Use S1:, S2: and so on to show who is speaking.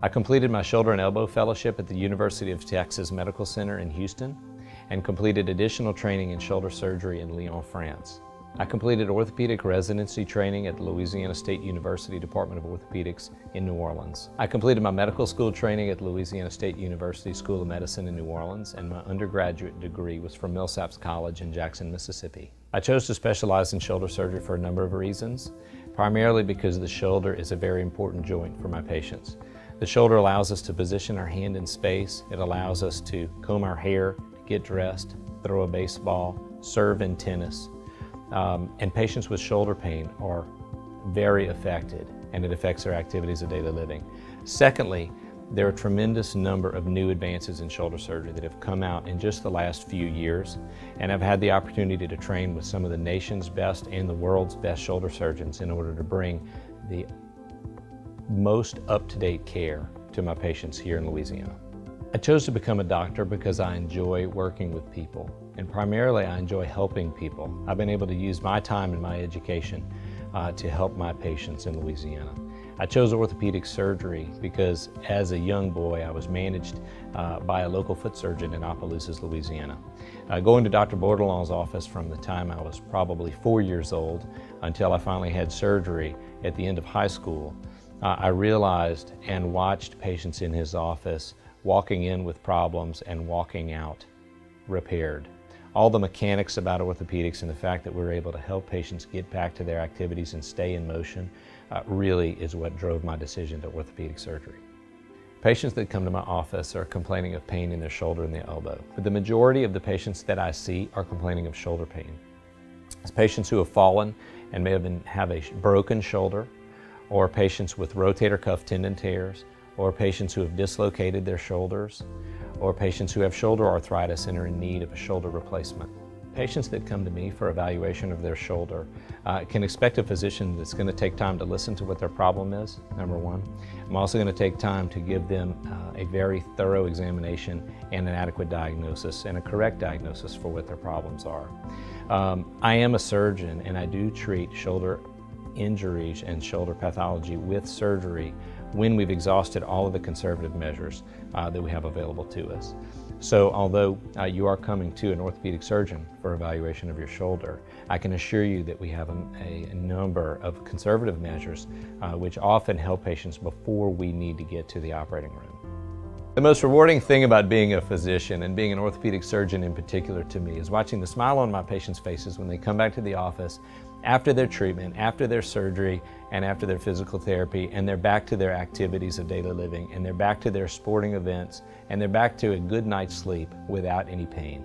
S1: I completed my shoulder and elbow fellowship at the University of Texas Medical Center in Houston and completed additional training in shoulder surgery in Lyon, France. I completed orthopedic residency training at the Louisiana State University Department of Orthopedics in New Orleans. I completed my medical school training at Louisiana State University School of Medicine in New Orleans, and my undergraduate degree was from Millsaps College in Jackson, Mississippi. I chose to specialize in shoulder surgery for a number of reasons, primarily because the shoulder is a very important joint for my patients. The shoulder allows us to position our hand in space. It allows us to comb our hair, get dressed, throw a baseball, serve in tennis. And patients with shoulder pain are very affected, and it affects their activities of daily living. Secondly, there are a tremendous number of new advances in shoulder surgery that have come out in just the last few years, and I've had the opportunity to train with some of the nation's best and the world's best shoulder surgeons in order to bring the most up-to-date care to my patients here in Louisiana. I chose to become a doctor because I enjoy working with people, and primarily I enjoy helping people. I've been able to use my time and my education to help my patients in Louisiana. I chose orthopedic surgery because as a young boy I was managed by a local foot surgeon in Opelousas, Louisiana. Going to Dr. Bordelon's office from the time I was probably 4 years old until I finally had surgery at the end of high school, I realized and watched patients in his office walking in with problems and walking out repaired. All the mechanics about orthopedics and the fact that we're able to help patients get back to their activities and stay in motion really is what drove my decision to orthopedic surgery. Patients that come to my office are complaining of pain in their shoulder and their elbow, but the majority of the patients that I see are complaining of shoulder pain. It's patients who have fallen and may have a broken shoulder, or patients with rotator cuff tendon tears, or patients who have dislocated their shoulders, or patients who have shoulder arthritis and are in need of a shoulder replacement. Patients that come to me for evaluation of their shoulder can expect a physician that's going to take time to listen to what their problem is, number one. I'm also going to take time to give them a very thorough examination and an adequate diagnosis and a correct diagnosis for what their problems are. I am a surgeon, and I do treat shoulder injuries and shoulder pathology with surgery when we've exhausted all of the conservative measures that we have available to us. So although you are coming to an orthopedic surgeon for evaluation of your shoulder, I can assure you that we have a number of conservative measures which often help patients before we need to get to the operating room. The most rewarding thing about being a physician, and being an orthopedic surgeon in particular to me, is watching the smile on my patients' faces when they come back to the office after their treatment, after their surgery, and after their physical therapy, and they're back to their activities of daily living, and they're back to their sporting events, and they're back to a good night's sleep without any pain.